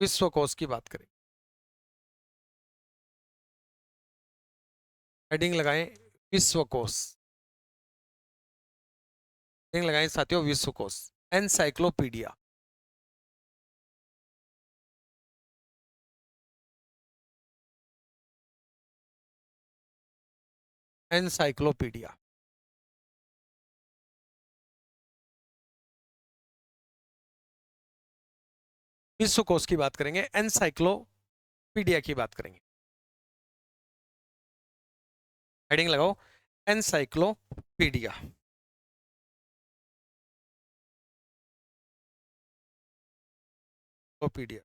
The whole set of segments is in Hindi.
विश्वकोश की बात करें, हेडिंग लगाएं विश्वकोश, हेडिंग लगाएं साथियों विश्वकोश, एनसाइक्लोपीडिया। एनसाइक्लोपीडिया, विश्वकोश की बात करेंगे, एनसाइक्लोपीडिया की बात करेंगे। हेडिंग लगाओ एनसाइक्लोपीडिया। पीडिया,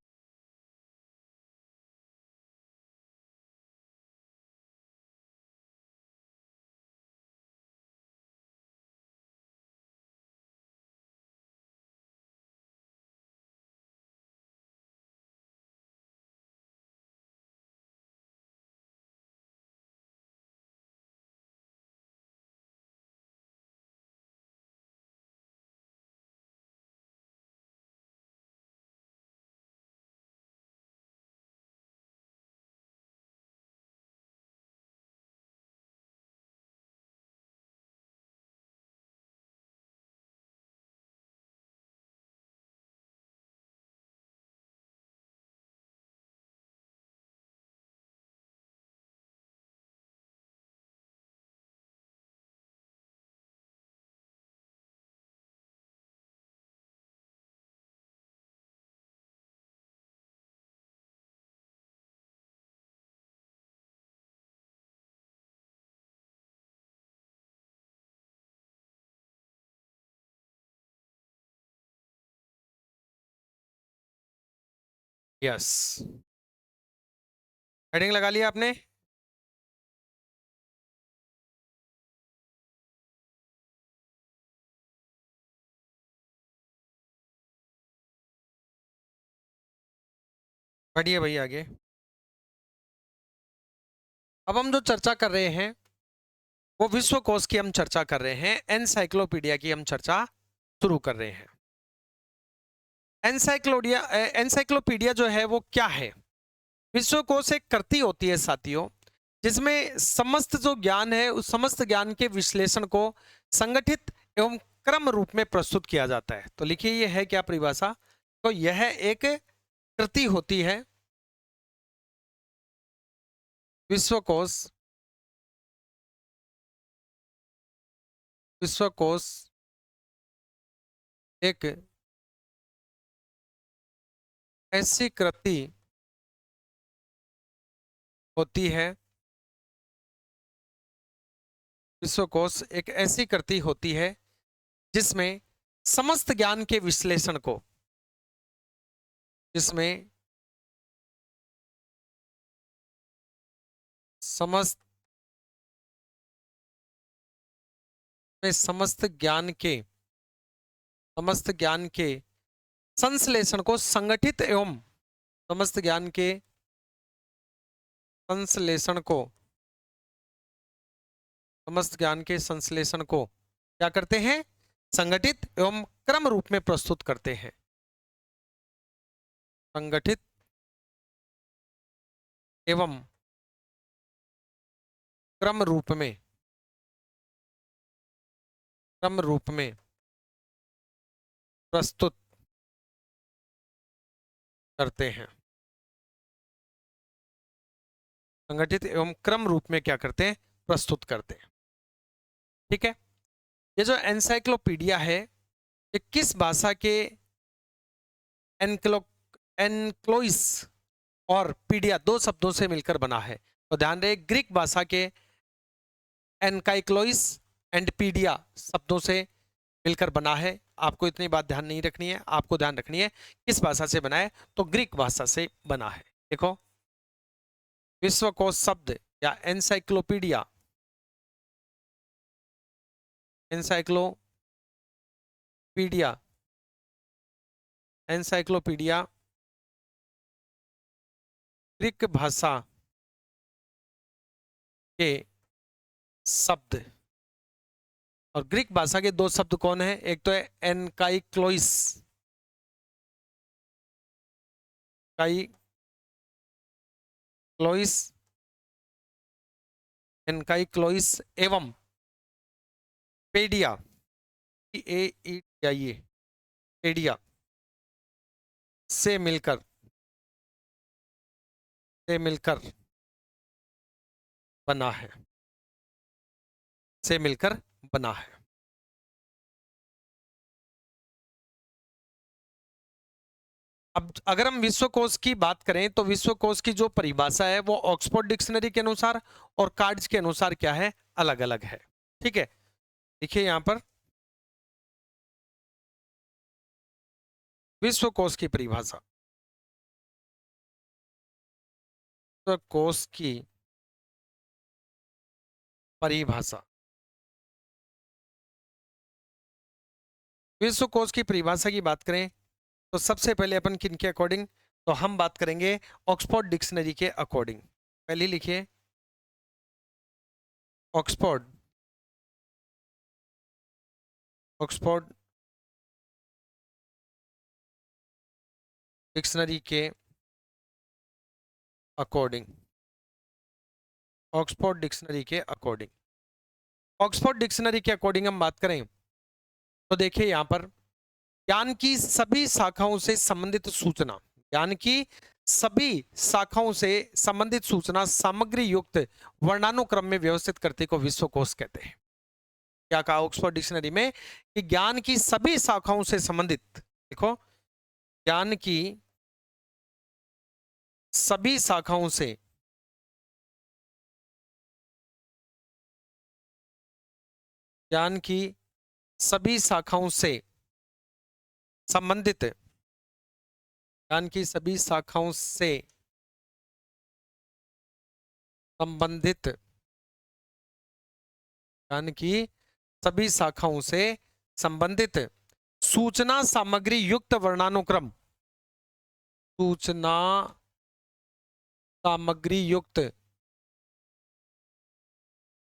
यस, हेडिंग लगा लिया आपने। बढ़िए भाई आगे। अब हम जो चर्चा कर रहे हैं वो विश्वकोश की हम चर्चा कर रहे हैं, एनसाइक्लोपीडिया की हम चर्चा शुरू कर रहे हैं। एनसाइक्लोपीडिया जो है वो क्या है? विश्वकोश एक कृति होती है साथियों, जिसमें समस्त जो ज्ञान है उस समस्त ज्ञान के विश्लेषण को संगठित एवं क्रम रूप में प्रस्तुत किया जाता है। तो लिखिए ये है क्या परिभाषा? तो यह एक कृति होती है, विश्वकोश। विश्वकोश एक ऐसी कृति होती है, विश्वकोश एक ऐसी कृति होती है जिसमें समस्त ज्ञान के विश्लेषण को, जिसमें समस्त में समस्त ज्ञान के संश्लेषण को संगठित एवं समस्त ज्ञान के संश्लेषण को समस्त ज्ञान के संश्लेषण को क्या करते हैं? संगठित एवं क्रम रूप में प्रस्तुत करते हैं। संगठित एवं क्रम रूप में, क्रम रूप में प्रस्तुत करते हैं। संगठित एवं क्रम रूप में क्या करते हैं? प्रस्तुत करते हैं। ठीक है। ये जो एनसाइक्लोपीडिया है ये किस भाषा के एनक्लो एनक्लोइस और पीडिया दो शब्दों से मिलकर बना है? तो ध्यान रहे ग्रीक भाषा के एनकाइक्लोइस एंड पीडिया शब्दों से मिलकर बना है। आपको इतनी बात ध्यान नहीं रखनी है, आपको ध्यान रखनी है किस भाषा से बना है, तो ग्रीक भाषा से बना है। देखो विश्वकोश शब्द या एनसाइक्लोपीडिया, एनसाइक्लोपीडिया, एनसाइक्लोपीडिया ग्रीक भाषा के शब्द, और ग्रीक भाषा के दो शब्द कौन है? एक तो है एनकाइक्लोइस, काइक्लोइस, एनकाइक्लोइस एवं पेडिया, PAEDIA, पेडिया से मिलकर बना है, से मिलकर बना है। अब अगर हम विश्वकोश की बात करें तो विश्वकोश की जो परिभाषा है वो ऑक्सफोर्ड डिक्शनरी के अनुसार और कार्ड्स के अनुसार क्या है, अलग अलग है। ठीक है, देखिए यहां पर विश्वकोश की परिभाषा, विश्वकोश की परिभाषा, विश्वकोश की परिभाषा की बात करें तो सबसे पहले अपन किन के अकॉर्डिंग, तो हम बात करेंगे ऑक्सफोर्ड डिक्शनरी के अकॉर्डिंग। पहले लिखिए ऑक्सफोर्ड, ऑक्सफोर्ड डिक्शनरी के अकॉर्डिंग, ऑक्सफोर्ड डिक्शनरी के अकॉर्डिंग, ऑक्सफोर्ड डिक्शनरी के अकॉर्डिंग हम बात करें तो देखिए यहां पर ज्ञान की सभी शाखाओं से संबंधित सूचना, ज्ञान की सभी शाखाओं से संबंधित सूचना सामग्री युक्त वर्णानुक्रम में व्यवस्थित करते को विश्वकोश कहते हैं। क्या कहा ऑक्सफोर्ड डिक्शनरी में कि ज्ञान की सभी शाखाओं से संबंधित, देखो ज्ञान की सभी शाखाओं से ज्ञान की सभी शाखाओं से संबंधित, ज्ञान की सभी शाखाओं से संबंधित, ज्ञान की सभी शाखाओं से संबंधित सूचना सामग्री युक्त वर्णानुक्रम, सूचना सामग्री युक्त,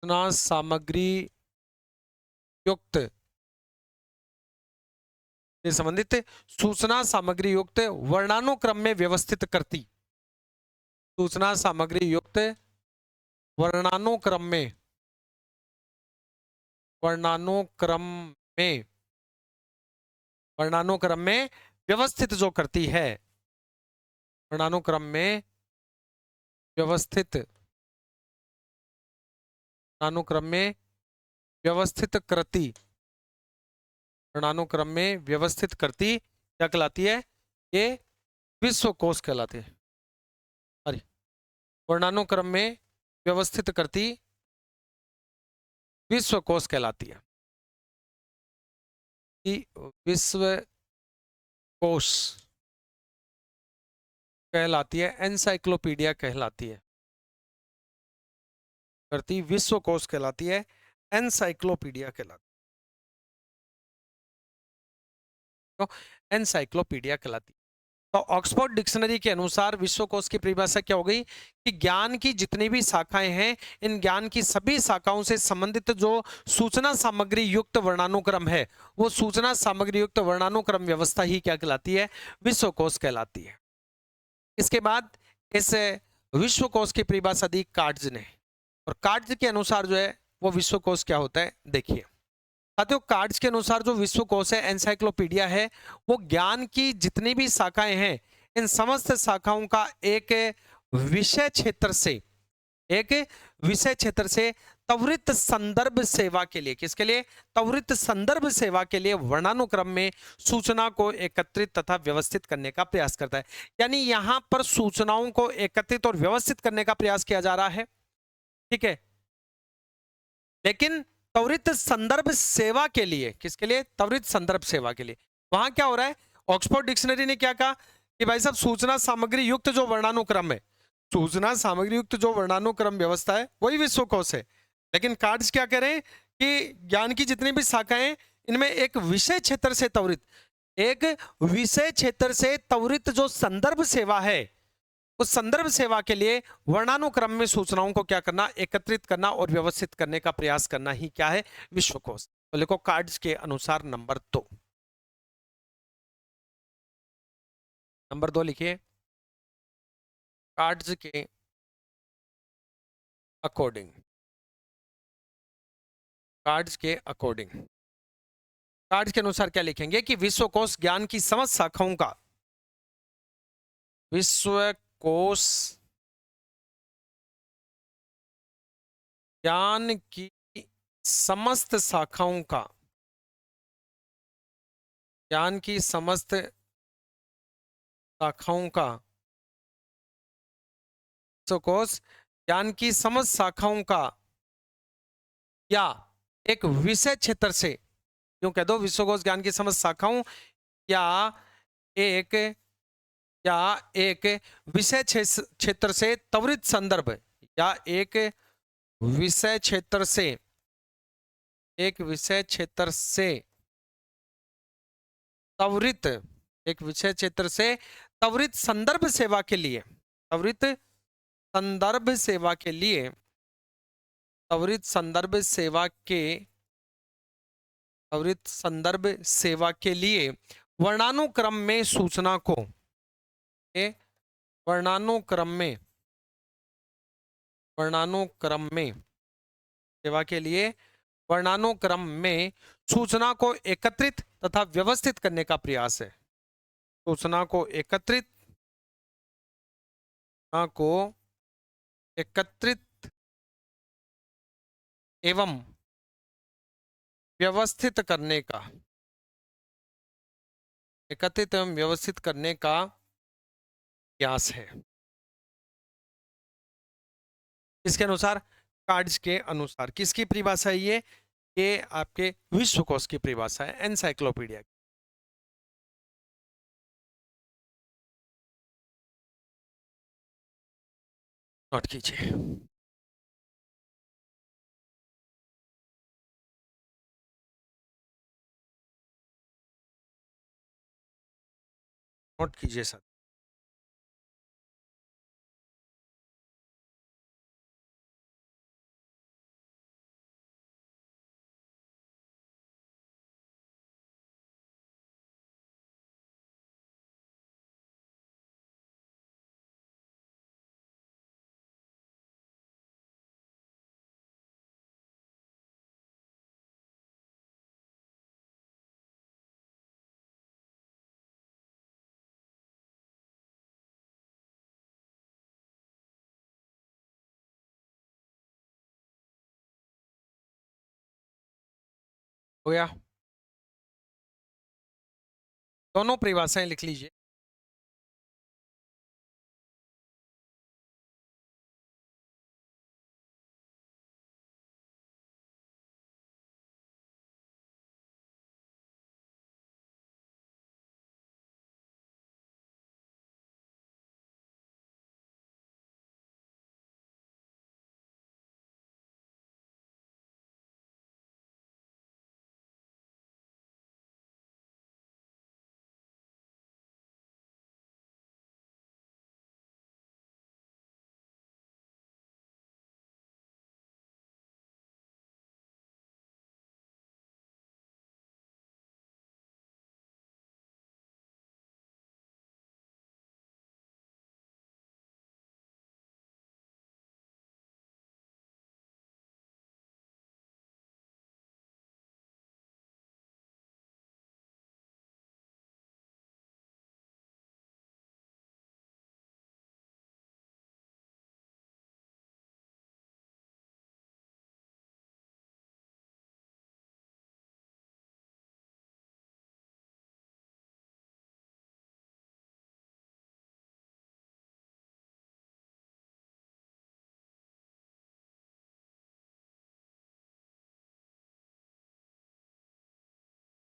सूचना सामग्री युक्त से संबंधित सूचना सामग्री युक्त वर्णानुक्रम में व्यवस्थित करती, सूचना सामग्री युक्त वर्णानुक्रम में, वर्णानुक्रम में, वर्णानुक्रम में व्यवस्थित जो करती है, वर्णानुक्रम में व्यवस्थित, वर्णानुक्रम में व्यवस्थित करती, वर्णानुक्रम में व्यवस्थित करती क्या कहलाती है, ये विश्वकोश कहलाती है। अरे वर्णानुक्रम में व्यवस्थित करती विश्वकोश कहलाती है, कि विश्वकोश कहलाती है, एनसाइक्लोपीडिया कहलाती है, करती विश्वकोश कहलाती है, एनसाइक्लोपीडिया कहलाती है, तो एनसाइक्लोपीडिया कहलाती है। तो ऑक्सफोर्ड डिक्शनरी के अनुसार विश्वकोश की परिभाषा क्या हो गई कि ज्ञान की जितनी भी शाखाएं हैं, इन ज्ञान की सभी शाखाओं से संबंधित जो सूचना सामग्री युक्त वर्णानुक्रम है, वो सूचना सामग्री युक्त वर्णानुक्रम व्यवस्था ही क्या कहलाती है, विश्वकोश कहलाती है। इसके बाद इस विश्वकोश की परिभाषा दी कार्ड्स ने, और कार्ड्स के अनुसार जो है वो विश्वकोश क्या होता है, देखिए साथियों कार्ड्स के अनुसार जो विश्वकोश है, एनसाइक्लोपीडिया है, वो ज्ञान की जितनी भी शाखाएं हैं, इन समस्त शाखाओं का एक विषय क्षेत्र से, एक विषय क्षेत्र से त्वरित संदर्भ सेवा के लिए, किसके लिए, त्वरित संदर्भ सेवा के लिए वर्णानुक्रम में सूचना को एकत्रित तथा व्यवस्थित करने का प्रयास करता है। यानी यहां पर सूचनाओं को एकत्रित और व्यवस्थित करने का प्रयास किया जा रहा है, ठीक है, लेकिन त्वरित संदर्भ सेवा के लिए, किसके लिए, त्वरित संदर्भ सेवा के लिए। वहां क्या हो रहा है, ऑक्सफोर्ड डिक्शनरी ने क्या कहा कि भाई साहब सूचना सामग्री युक्त जो वर्णानुक्रम है, सूचना सामग्री युक्त जो वर्णानुक्रम व्यवस्था है वही विश्वकोश है, लेकिन कार्ड्स क्या कह रहे हैं कि ज्ञान की जितनी भी शाखाएं, इनमें एक विषय क्षेत्र से त्वरित, एक विषय क्षेत्र से त्वरित जो संदर्भ सेवा है, उस संदर्भ सेवा के लिए वर्णानुक्रम में सूचनाओं को क्या करना, एकत्रित करना और व्यवस्थित करने का प्रयास करना ही क्या है, विश्वकोश। तो लिखो कार्ड्स के अनुसार नंबर 2, नंबर 2 लिखिए कार्ड्स के अकॉर्डिंग, कार्ड्स के अकॉर्डिंग, कार्ड्स के अनुसार क्या लिखेंगे कि विश्वकोश ज्ञान की समस्त शाखाओं का, विश्वकोश ज्ञान की समस्त शाखाओं का, ज्ञान की समस्त शाखाओं का, विश्वकोश ज्ञान की समस्त शाखाओं का या एक विषय क्षेत्र से, क्यों कह दो विश्वकोश ज्ञान की समस्त शाखाओं या एक या एक विषय क्षेत्र से त्वरित संदर्भ, या एक विषय क्षेत्र से, एक विषय क्षेत्र से त्वरित, एक विषय क्षेत्र से त्वरित संदर्भ सेवा के लिए, त्वरित संदर्भ सेवा के लिए, त्वरित संदर्भ सेवा के, त्वरित संदर्भ सेवा के लिए वर्णानुक्रम में सूचना को, वर्णानुक्रम में, वर्णानुक्रम में सेवा के लिए वर्णानुक्रम में सूचना को एकत्रित तथा व्यवस्थित करने का प्रयास है। सूचना को एकत्रित, सूचना को एकत्रित एवं व्यवस्थित करने का, एकत्रित एवं व्यवस्थित करने का प्रयास है। इसके अनुसार, कार्ड्स के अनुसार, किसकी परिभाषा है ये आपके विश्वकोश की परिभाषा है, एनसाइक्लोपीडिया की। नोट कीजिए। नोट कीजिए सर। हो गया, दोनों परिभाषाएं लिख लीजिए।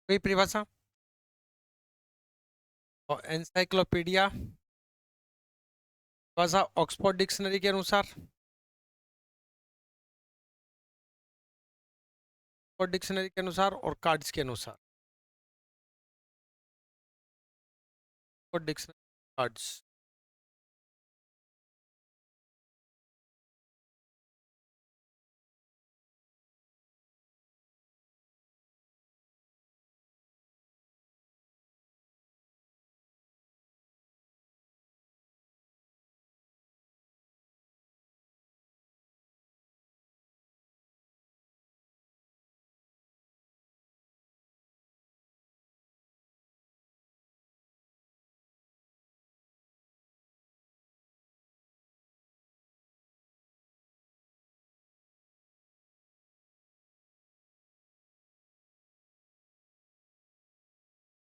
कोई परिभाषा, और एनसाइक्लोपीडिया परिभाषा ऑक्सफोर्ड डिक्शनरी के अनुसार, ऑक्सफोर्ड डिक्शनरी के अनुसार और कार्ड्स के अनुसार, ऑक्सफोर्ड डिक्शनरी, कार्ड्स।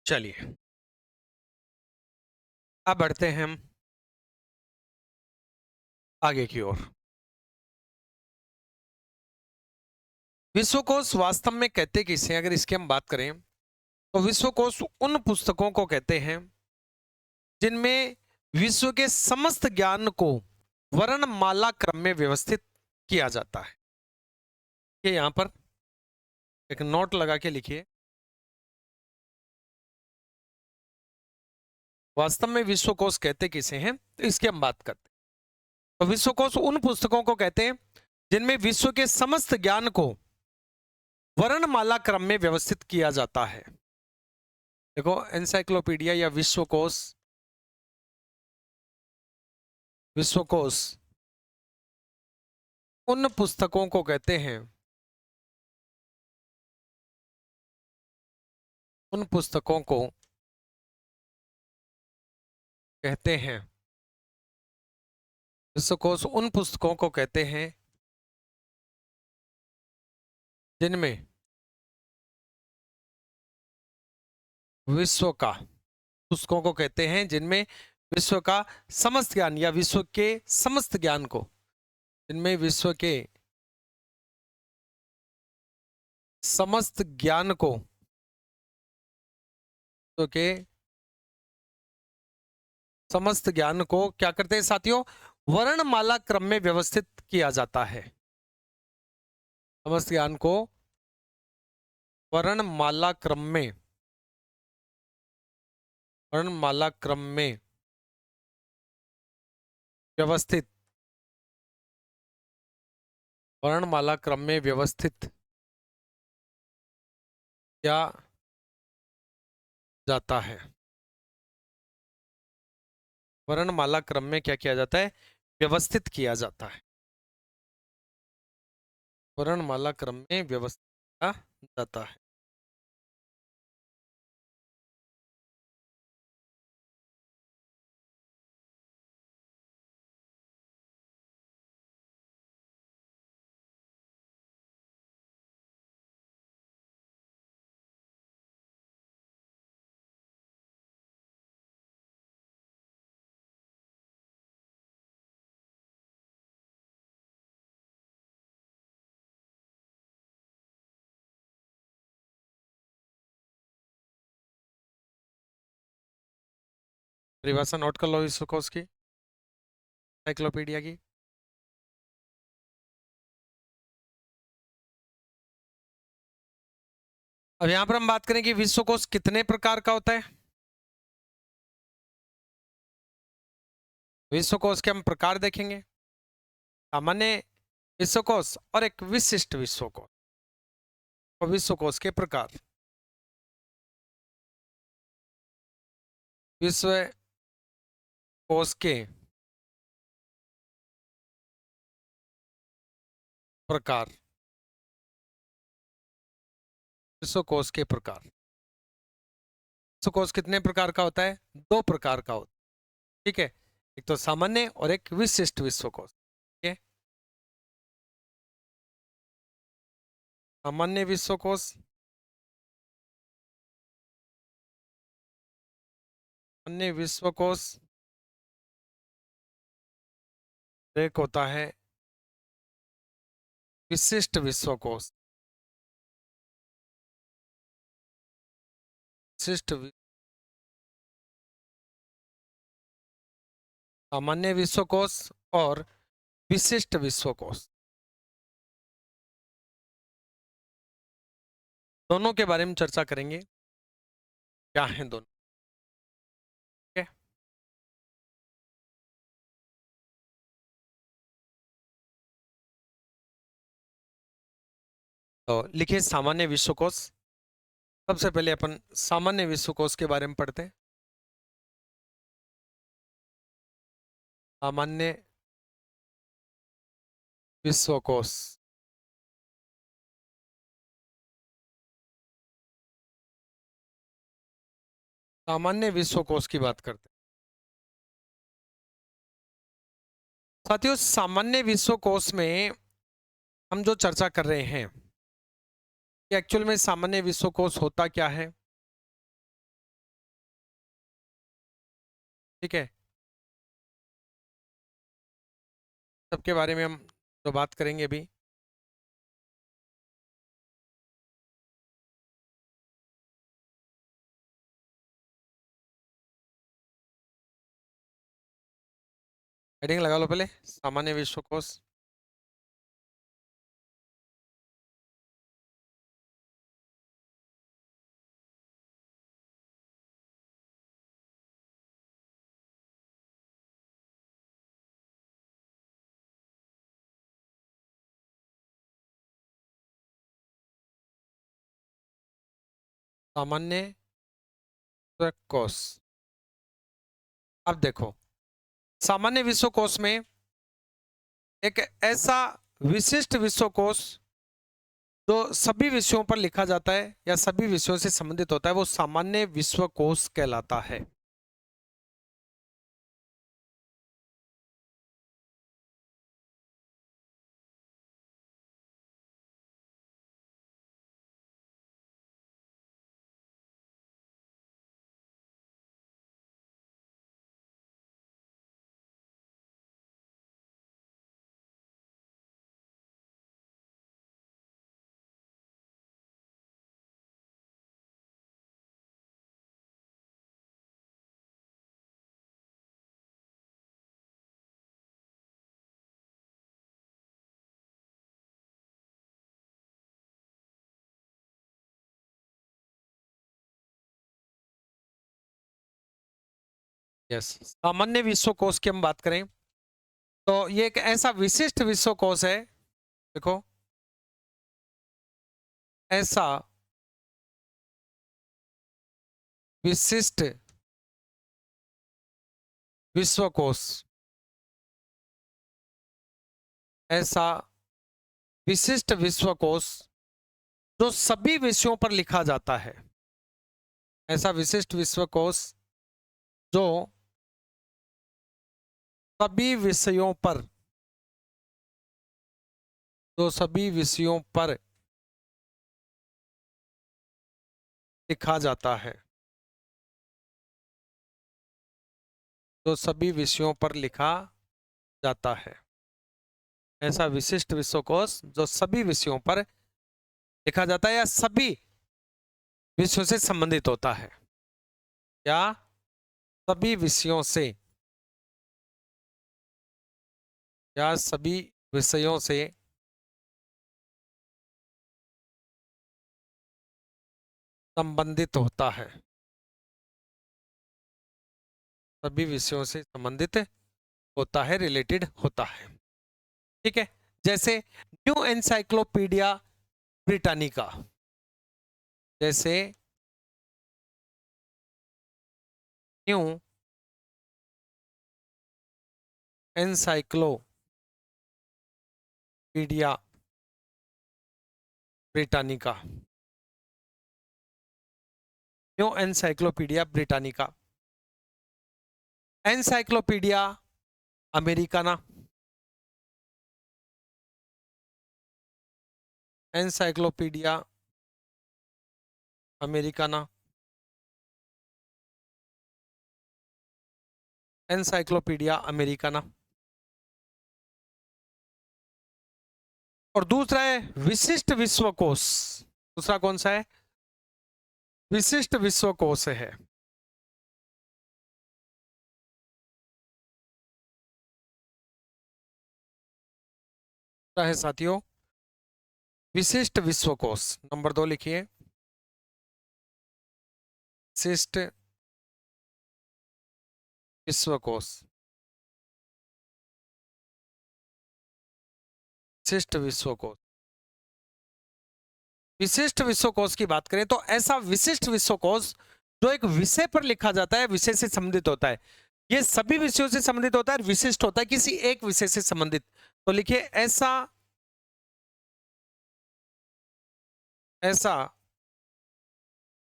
चलिए अब बढ़ते हैं हम आगे की ओर। विश्वकोश वास्तव में कहते किसे हैं? अगर इसकी हम बात करें तो विश्वकोश उन पुस्तकों को कहते हैं जिनमें विश्व के समस्त ज्ञान को वर्णमाला क्रम में व्यवस्थित किया जाता है। ये यहां पर एक नोट लगा के लिखिए। वास्तव में विश्वकोश कहते किसे हैं, तो इसकी हम बात करते हैं। तो विश्वकोश उन पुस्तकों को कहते हैं जिनमें विश्व के समस्त ज्ञान को वर्णमाला क्रम में व्यवस्थित किया जाता है। देखो एनसाइक्लोपीडिया या विश्वकोश, विश्वकोश उन पुस्तकों को कहते हैं, उन पुस्तकों को कहते हैं, विश्वकोश उन पुस्तकों को कहते हैं जिनमें विश्व का, पुस्तकों को कहते हैं जिनमें विश्व का समस्त ज्ञान या विश्व के समस्त ज्ञान को, जिनमें विश्व के समस्त ज्ञान को, तो के समस्त ज्ञान को क्या करते हैं साथियों, वर्णमाला क्रम में व्यवस्थित किया जाता है। समस्त ज्ञान को वर्णमाला क्रम में, वर्णमाला क्रम में व्यवस्थित, वर्णमाला क्रम में व्यवस्थित किया जाता है। वर्णमाला क्रम में क्या किया जाता है, व्यवस्थित किया जाता है। वर्णमाला क्रम में व्यवस्थित किया जाता है। परिभाषा नोट कर लो विश्वकोश की, साइक्लोपीडिया की। अब यहां पर हम बात करें कि विश्वकोश कितने प्रकार का होता है। विश्वकोश के हम प्रकार देखेंगे, सामान्य विश्वकोश और एक विशिष्ट विश्वकोश। और विश्वकोश के प्रकार, विश्वकोश के प्रकार, विश्वकोश के प्रकार। विश्वकोश कितने प्रकार का होता है, दो प्रकार का होता है, ठीक है। एक तो सामान्य और एक विशिष्ट विश्वकोश। ठीक है, सामान्य विश्वकोश, सामान्य विश्वकोश, एक होता है विशिष्ट विश्वकोश। विशिष्ट सामान्य विश्वकोश और विशिष्ट विश्वकोश, दोनों के बारे में चर्चा करेंगे, क्या हैं दोनों। ठीक है, तो लिखिए सामान्य विश्वकोश। सबसे पहले अपन सामान्य विश्वकोश के बारे में पढ़ते हैं। सामान्य विश्वकोश, सामान्य विश्वकोश की बात करते हैं साथियों। सामान्य विश्वकोश में हम जो चर्चा कर रहे हैं कि एक्चुअल में सामान्य विश्वकोश होता क्या है, ठीक है, सबके बारे में हम तो बात करेंगे अभी। हेडिंग लगा लो पहले, सामान्य विश्वकोश। सामान्य विश्वकोश। अब देखो, सामान्य विश्वकोश में एक ऐसा विशिष्ट विश्वकोश जो सभी विषयों पर लिखा जाता है या सभी विषयों से संबंधित होता है, वो सामान्य विश्वकोश कहलाता है। यस, सामान्य विश्वकोश की हम बात करें तो ये एक ऐसा विशिष्ट विश्वकोश है, देखो, ऐसा विशिष्ट विश्वकोश, ऐसा विशिष्ट विश्वकोश जो सभी विषयों पर लिखा जाता है, ऐसा विशिष्ट विश्वकोश जो सभी विषयों पर, जो सभी विषयों पर लिखा जाता है, जो सभी विषयों पर लिखा जाता है, ऐसा विशिष्ट विश्वकोश जो सभी विषयों पर लिखा जाता है या सभी विषयों से संबंधित होता है, या सभी विषयों से, या सभी विषयों से संबंधित होता है, सभी विषयों से संबंधित होता है, रिलेटेड होता है। ठीक है, जैसे न्यू एनसाइक्लोपीडिया ब्रिटानिका, जैसे new encyclopedia Britannica, new encyclopedia Britannica, encyclopedia Americana, encyclopedia Americana, encyclopedia Americana. और दूसरा है विशिष्ट विश्वकोश, दूसरा कौन सा है? विशिष्ट विश्वकोश है, साथियों विशिष्ट विश्वकोश। नंबर 2 लिखिए, विशिष्ट विश्वकोश, विशिष्ट विश्वकोश। विशिष्ट विश्वकोश की बात करें तो ऐसा विशिष्ट विश्वकोश जो एक विषय पर लिखा जाता है, विषय से संबंधित होता है, ये सभी विषयों से संबंधित होता है, विशिष्ट होता है, किसी एक विषय से संबंधित। तो लिखिए ऐसा, ऐसा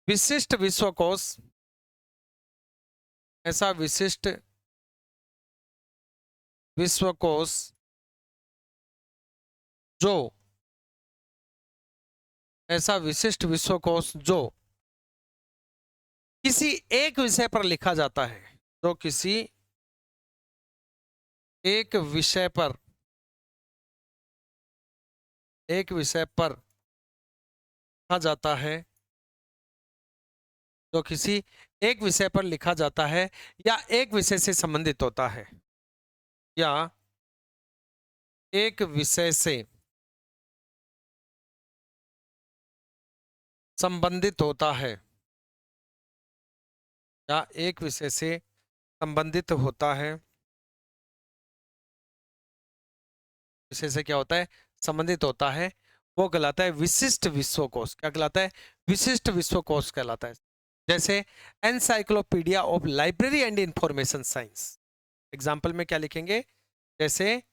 विशिष्ट विश्वकोश, ऐसा विशिष्ट विश्वकोश जो, ऐसा विशिष्ट विश्वकोश जो किसी एक विषय पर लिखा जाता है, जो किसी एक विषय पर लिखा जाता है, जो किसी एक विषय पर लिखा जाता है या एक विषय से संबंधित होता है, या एक विषय से संबंधित होता है, या एक विषय से संबंधित होता है, विषय से क्या होता है, संबंधित होता है, वो कहलाता है विशिष्ट विश्वकोश। क्या कहलाता है? विशिष्ट विश्वकोश कहलाता है। जैसे encyclopedia of library and information science. Example में क्या लिखेंगे? जैसे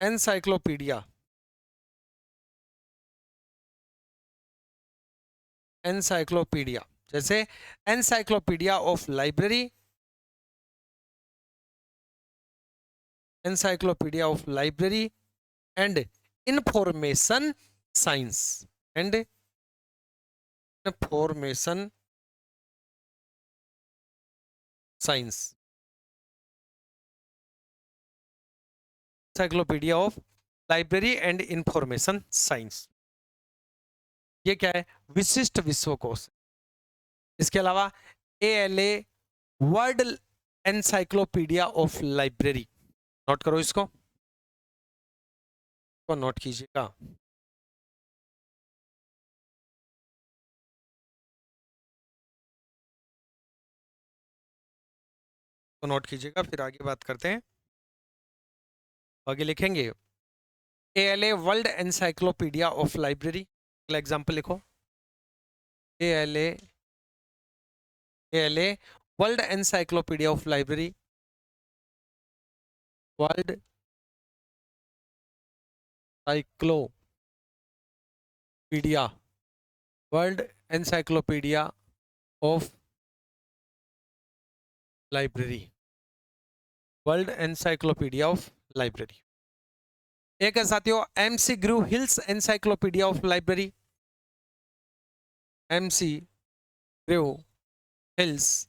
एनसाइक्लोपीडिया एनसाइक्लोपीडिया जैसे encyclopedia of library, encyclopedia of library and information science, and information science, encyclopedia of library and information science. ये क्या है? विशिष्ट विश्वकोश। इसके अलावा ALA world encyclopedia of library, note करो इसको, नोट कीजिएगा। तो नोट कीजिएगा, फिर आगे बात करते हैं। आगे लिखेंगे ALA world encyclopedia of library. अगला एग्जाम्पल लिखो, ALA world encyclopedia of library, world cyclopedia, world encyclopedia of library, world encyclopedia of library. एक है साथियों MC ग्रू Hill's encyclopedia of library, MC ग्रू Hill's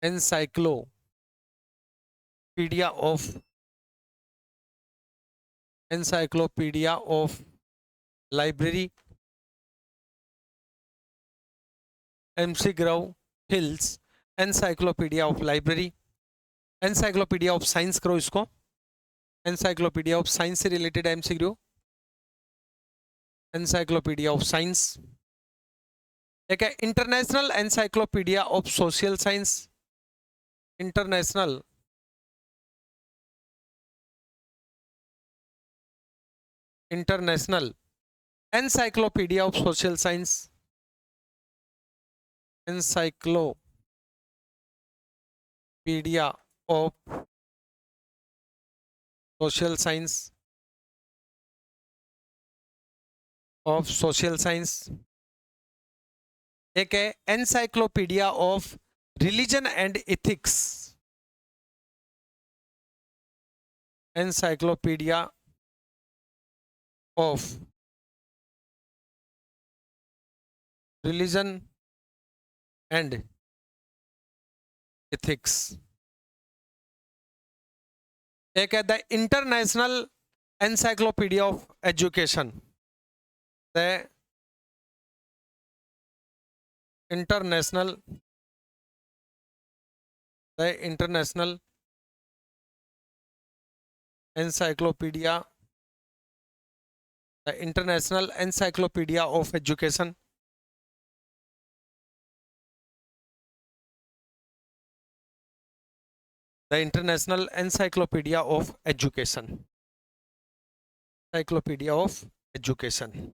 encyclopedia of library, MC ग्रू Hill's encyclopedia of library. Encyclopedia of science करो इसको, एनसाइक्लोपीडिया ऑफ साइंस से related MCQ, encyclopedia of science. एक है international encyclopedia of social science, international encyclopedia of social science, encyclopedia of social science, एक है encyclopedia of religion and ethics, encyclopedia of religion and ethics. एक है the international encyclopedia of education, the international encyclopedia, the international encyclopedia of education. The international encyclopedia of education, encyclopedia of education.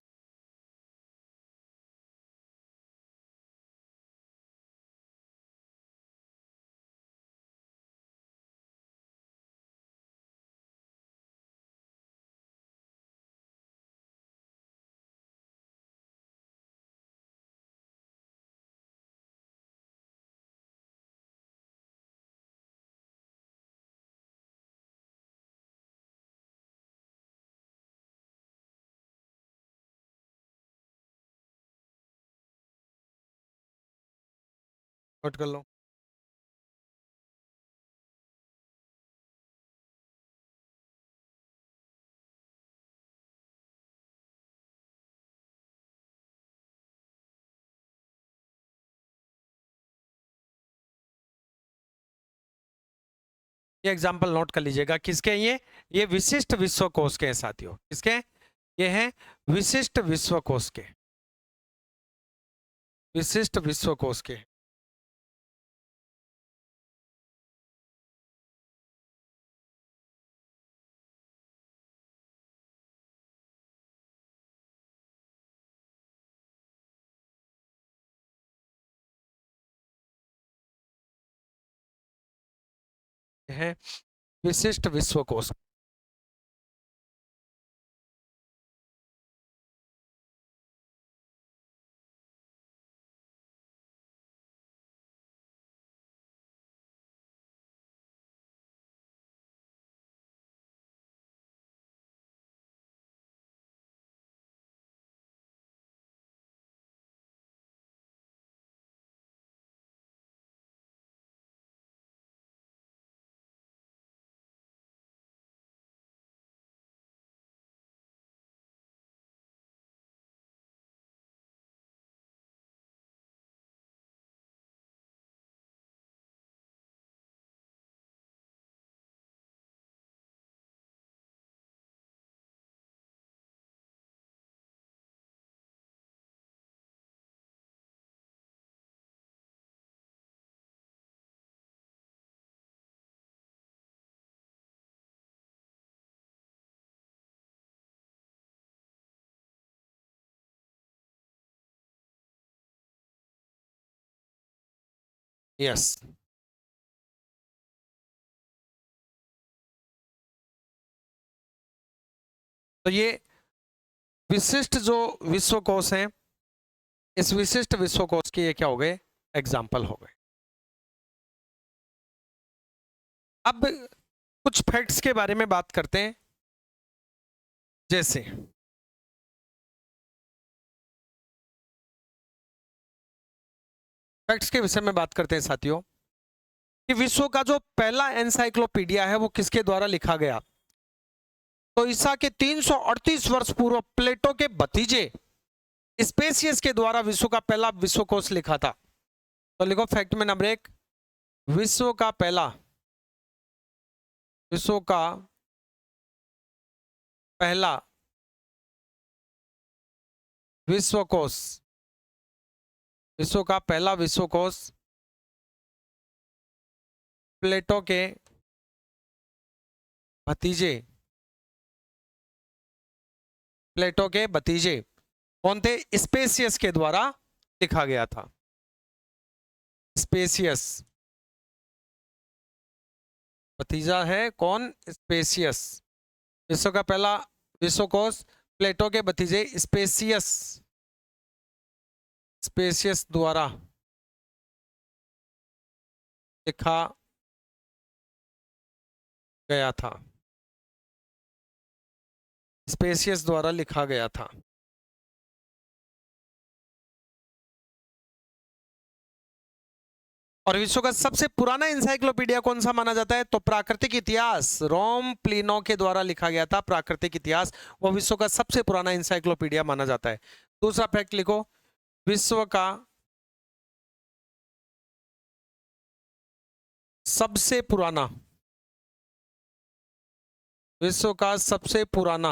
Note कर लो। ये एग्जाम्पल नोट कर लीजिएगा, किसके हैं ये विशिष्ट विश्वकोश के हैं साथियों। किसके? ये हैं विशिष्ट विश्वकोश के, विशिष्ट विश्वकोश के। ये हैं विशिष्ट विश्वकोश। यस। तो ये विशिष्ट जो विश्वकोश हैं, इस विशिष्ट विश्वकोश के ये क्या हो गए? एग्जाम्पल हो गए। अब कुछ फैक्ट्स के बारे में बात करते हैं। जैसे फैक्ट्स के विषय में बात करते हैं साथियों, कि विश्व का जो पहला एनसाइक्लोपीडिया है वो किसके द्वारा लिखा गया? तो ईसा के 338 वर्ष पूर्व प्लेटो के भतीजे स्पेसियस के द्वारा विश्व का पहला विश्वकोश लिखा था। तो लिखो फैक्ट में नंबर 1, विश्व का पहला विश्वकोश, विश्व का पहला विश्वकोश प्लेटो के भतीजे, प्लेटो के भतीजे कौन थे? स्पेसियस के द्वारा लिखा गया था। स्पेसियस भतीजा है कौन? स्पेसियस। विश्व का पहला विश्वकोश प्लेटो के भतीजे स्पेसियस, स्पेसियस द्वारा लिखा गया था, स्पेसियस द्वारा लिखा गया था। और विश्व का सबसे पुराना इंसाइक्लोपीडिया कौन सा माना जाता है? तो प्राकृतिक इतिहास, रोम प्लिनो के द्वारा लिखा गया था। प्राकृतिक इतिहास वो विश्व का सबसे पुराना इंसाइक्लोपीडिया माना जाता है। दूसरा फैक्ट लिखो, विश्व का सबसे पुराना, विश्व का सबसे पुराना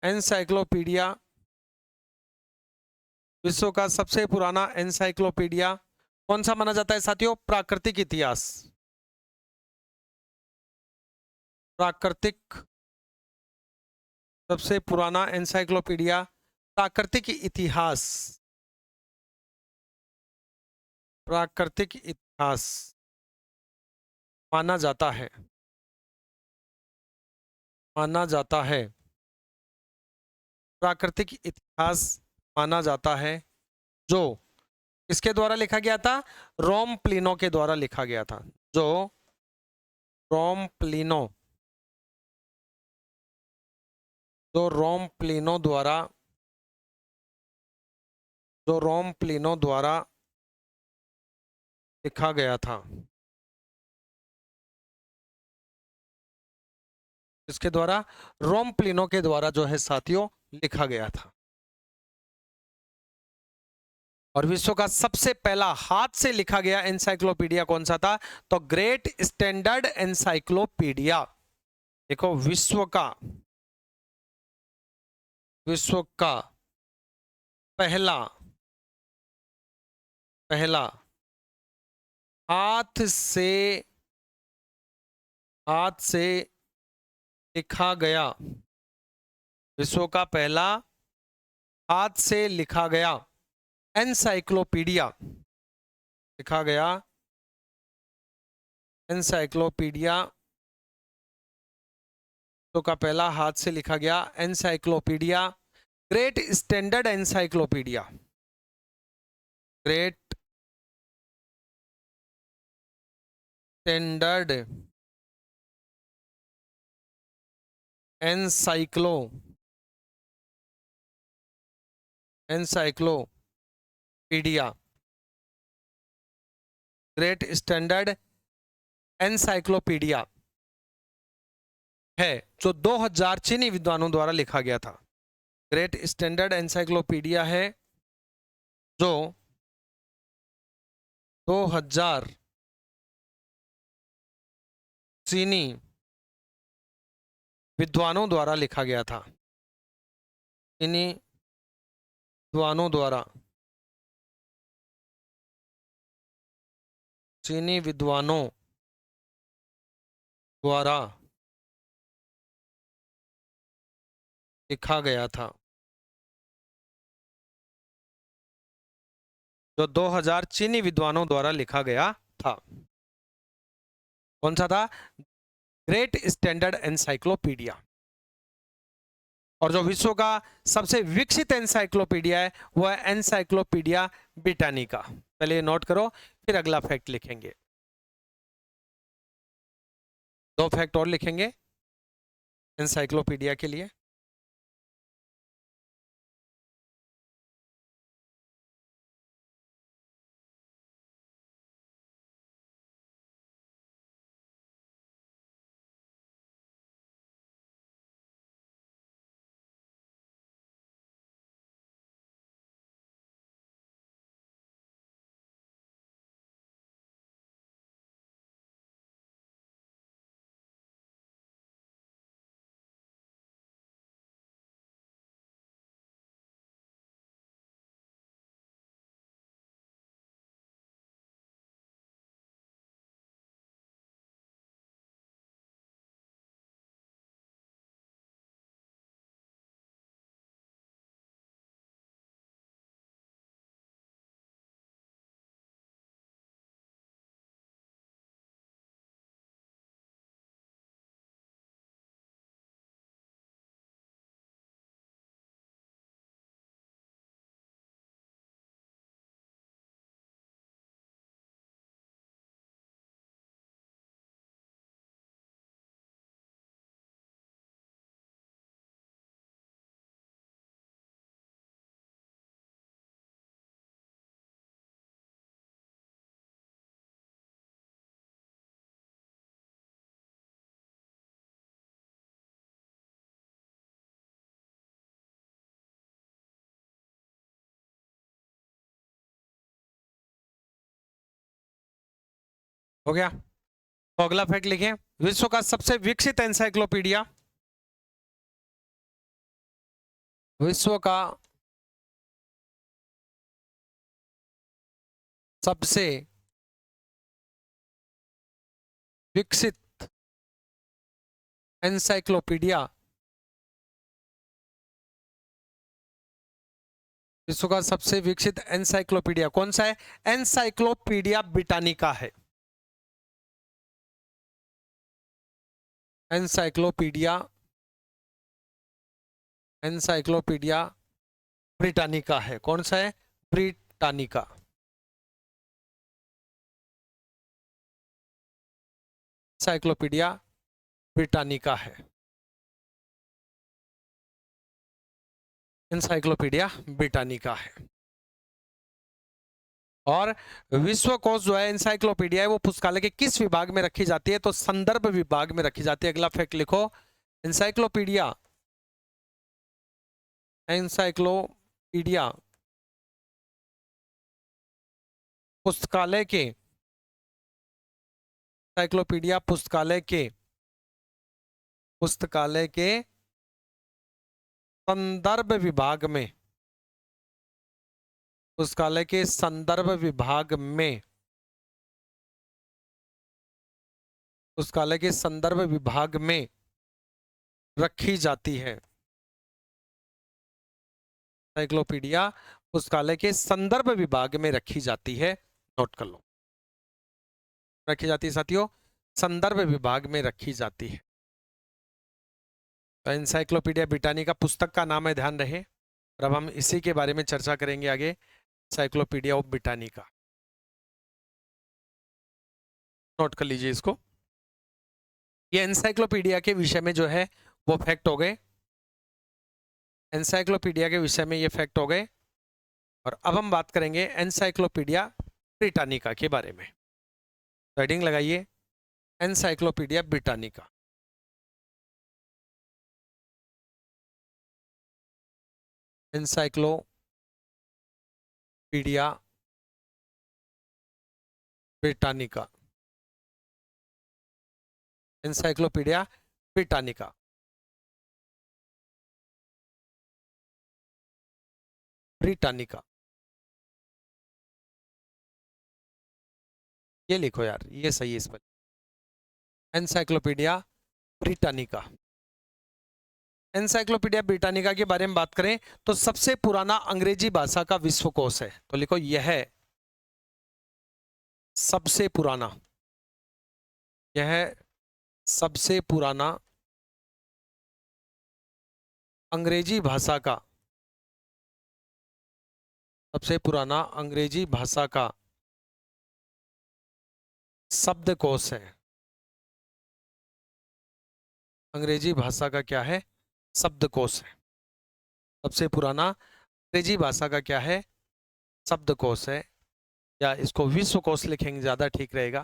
एनसाइक्लोपीडिया, विश्व का सबसे पुराना एनसाइक्लोपीडिया कौन सा माना जाता है साथियों? प्राकृतिक इतिहास। प्राकृतिक, सबसे पुराना एनसाइक्लोपीडिया प्राकृतिक इतिहास, प्राकृतिक इतिहास माना जाता है, माना जाता है, प्राकृतिक इतिहास माना जाता है, जो किसके द्वारा लिखा गया था? रोम प्लिनो के द्वारा लिखा गया था। जो रोम प्लिनो, जो रोम प्लिनो द्वारा जो रोम प्लिनो द्वारा लिखा गया था, इसके द्वारा, रोम प्लिनो के द्वारा जो है साथियों लिखा गया था। और विश्व का सबसे पहला हाथ से लिखा गया एनसाइक्लोपीडिया कौन सा था? तो ग्रेट स्टैंडर्ड एनसाइक्लोपीडिया। देखो, विश्व का पहला पहला हाथ से लिखा गया, विश्व का पहला हाथ से लिखा गया एनसाइक्लोपीडिया, लिखा गया एनसाइक्लोपीडिया, विश्व का पहला हाथ से लिखा गया encyclopedia, great standard encyclopedia, great standard encyclopedia, great standard encyclopedia है, जो 2000 चीनी विद्वानों द्वारा लिखा गया था। ग्रेट स्टैंडर्ड एनसाइक्लोपीडिया है जो 2000 चीनी विद्वानों द्वारा लिखा गया था। चीनी विद्वानों द्वारा, चीनी विद्वानों द्वारा लिखा गया था, जो 2000 चीनी विद्वानों द्वारा लिखा गया था। कौन सा था? Great standard encyclopedia. और जो विश्व का सबसे विकसित एनसाइक्लोपीडिया है वो है एनसाइक्लोपीडिया ब्रिटानिका। पहले नोट करो, फिर अगला फैक्ट लिखेंगे। 2 फैक्ट और लिखेंगे एनसाइक्लोपीडिया के लिए। हो गया? तो अगला फैक्ट लिखें, विश्व का सबसे विकसित एनसाइक्लोपीडिया, विश्व का सबसे विकसित एनसाइक्लोपीडिया, विश्व का सबसे विकसित एनसाइक्लोपीडिया कौन सा है? एनसाइक्लोपीडिया ब्रिटानिका है। एनसाइक्लोपीडिया ब्रिटानिका है। कौन सा है? ब्रिटानिका। एनसाइक्लोपीडिया ब्रिटानिका है, एनसाइक्लोपीडिया ब्रिटानिका है। और विश्वकोश जो है एनसाइक्लोपीडिया है वो पुस्तकालय के किस विभाग में रखी जाती है? तो संदर्भ विभाग में रखी जाती है। अगला फैक्ट लिखो, एनसाइक्लोपीडिया एनसाइक्लोपीडिया पुस्तकालय के एनसाइक्लोपीडिया पुस्तकालय के संदर्भ विभाग में, पुस्तकालय के संदर्भ विभाग में, पुस्तकालय के संदर्भ विभाग में रखी जाती है। एनसाइक्लोपीडिया पुस्तकालय के संदर्भ विभाग में रखी जाती है। नोट कर लो, रखी जाती है साथियों, संदर्भ विभाग में रखी जाती है। तो एनसाइक्लोपीडिया ब्रिटानिका पुस्तक का नाम है, ध्यान रहे। और अब हम इसी के बारे में चर्चा करेंगे आगे, एनसाइक्लोपीडिया ऑफ ब्रिटानिका। नोट कर लीजिए इसको। ये एनसाइक्लोपीडिया के विषय में जो है वो फैक्ट हो गए, एनसाइक्लोपीडिया के विषय में ये फैक्ट हो गए। और अब हम बात करेंगे एनसाइक्लोपीडिया ब्रिटानिका के बारे में। हेडिंग लगाइए, encyclopedia Britannica. Encyclopedia Britannica, encyclopedia Britannica. Britannica ये लिखो यार, ये सही है इस पर। Encyclopedia Britannica. एनसाइक्लोपीडिया ब्रिटानिका के बारे में बात करें तो सबसे पुराना अंग्रेजी भाषा का विश्वकोश है। तो लिखो, यह सबसे पुराना, यह सबसे पुराना अंग्रेजी भाषा का, सबसे पुराना अंग्रेजी भाषा का शब्दकोश है। अंग्रेजी भाषा का क्या है? शब्दकोश है। सबसे पुराना अंग्रेजी भाषा का क्या है? शब्दकोश है, या इसको विश्वकोश लिखेंगे ज्यादा ठीक रहेगा।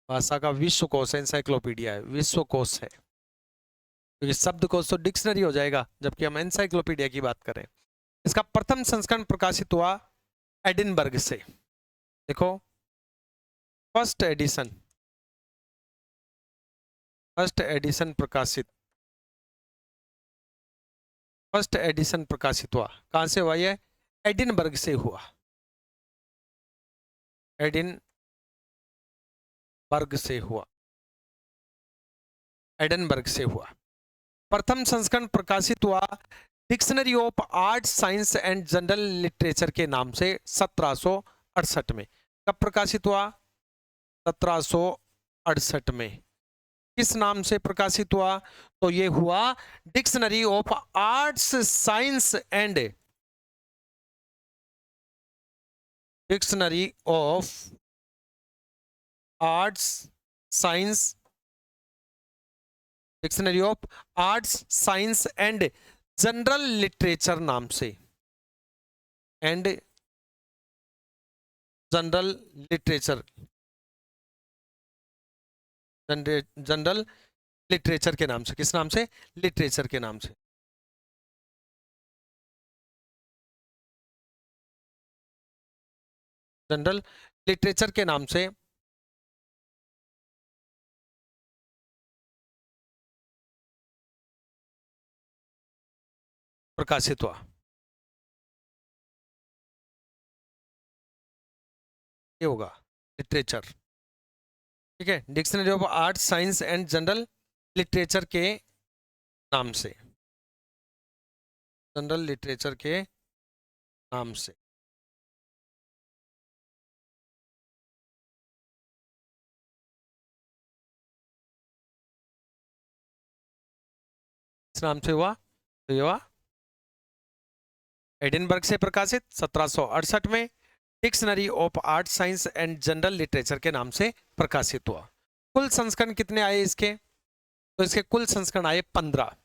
भाषा का विश्वकोश एनसाइक्लोपीडिया है, विश्वकोश है, क्योंकि शब्दकोश तो डिक्शनरी हो जाएगा, जबकि हम एनसाइक्लोपीडिया की बात करें। इसका प्रथम संस्करण प्रकाशित हुआ एडिनबर्ग से। देखो, फर्स्ट एडिशन प्रकाशित हुआ कहां से हुआ? ये एडिनबर्ग से हुआ, एडिनबर्ग से हुआ। प्रथम संस्करण प्रकाशित हुआ dictionary of art science and general literature के नाम से 1768 में। कब प्रकाशित हुआ? 1768 में। किस नाम से प्रकाशित हुआ? तो ये हुआ dictionary of arts science and, dictionary of arts science, dictionary of arts science and general literature नाम से, and general literature, general literature के नाम से। किस नाम से? लिटरेचर के नाम से। जनरल लिटरेचर के नाम से प्रकाशित हुआ। ये होगा लिटरेचर, ठीक है, dictionary of art science and general literature के नाम से, जनरल लिटरेचर के नाम से। इस नाम से हुआ, तो ये हुआ एडिनबर्ग से प्रकाशित 1768 में, dictionary of art science and general literature के नाम से प्रकाशित हुआ। कुल संस्करण कितने आए इसके? तो इसके कुल संस्करण आए 15।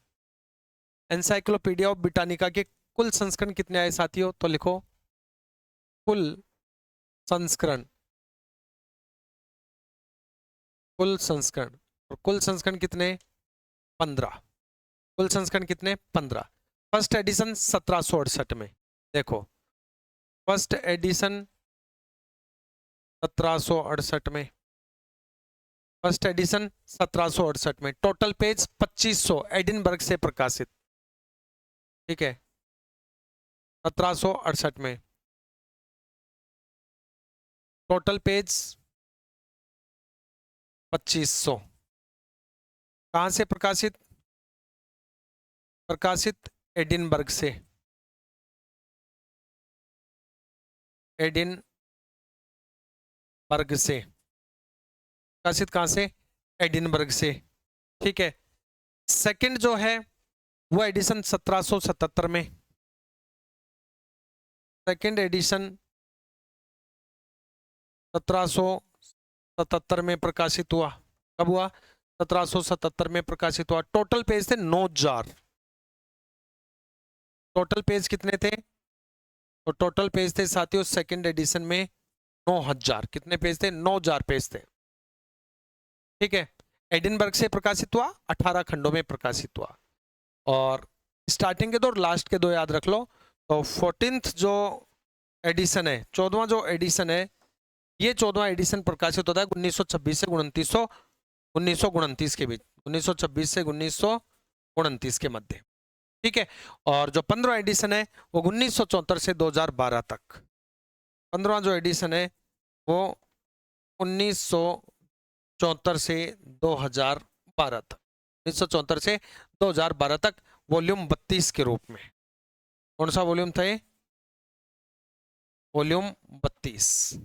एनसाइक्लोपीडिया ऑफ ब्रिटानिका के कुल संस्करण कितने आए साथियों? तो लिखो, कुल संस्करण, कुल संस्करण। और कुल संस्करण कितने? 15। कुल संस्करण कितने? 15। फर्स्ट एडिशन 1768 में, देखो फर्स्ट एडिशन 1768 में, फर्स्ट एडिशन 1768 में, टोटल पेज 2500, एडिनबर्ग से प्रकाशित, ठीक है, 1768 में, टोटल पेज 2500। कहां से प्रकाशित? प्रकाशित एडिनबर्ग से, एडिनबर्ग से प्रकाशित, कहां से? एडिनबर्ग से, ठीक है। सेकंड जो है वो एडिशन 1777 में, सेकंड एडिशन 1777 में प्रकाशित हुआ। कब हुआ? 1777 में प्रकाशित हुआ। टोटल पेज थे 9000। टोटल पेज कितने थे? तो टोटल पेज थे साथियों सेकंड एडिशन में 9000। कितने पेज थे? 9000 पेज थे, ठीक है। एडिनबर्ग से प्रकाशित हुआ, 18 खंडों में प्रकाशित हुआ। और स्टार्टिंग के दो और लास्ट के दो याद रख लो। तो 14th जो एडिशन है, 14वां जो एडिशन है, ये 14वां एडिशन प्रकाशित होता है 1926 से 1929 के बीच, 1926 से 1929 के मध्य, ठीक है। और जो 15वां एडिशन है वो 1974 से 2012 तक। 15वां जो एडिशन है वो 1974 से 2012 तक, 1974 से 2012 तक, वॉल्यूम 32 के रूप में। कौन सा वॉल्यूम था ये? वॉल्यूम 32।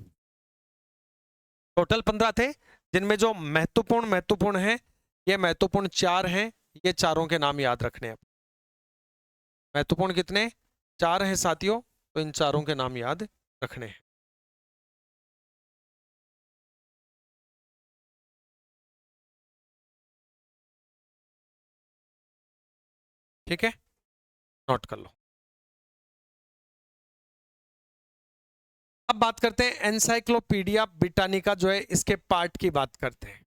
टोटल 15 थे, जिनमें जो महत्वपूर्ण है, ये महत्वपूर्ण 4 हैं। ये चारों के नाम याद रखने हैं। महत्वपूर्ण कितने? 4 हैं साथियों, तो इन चारों के नाम याद रखने हैं। ठीक है, नोट कर लो। अब बात करते हैं एनसाइक्लोपीडिया ब्रिटानिका जो है, इसके पार्ट की बात करते हैं।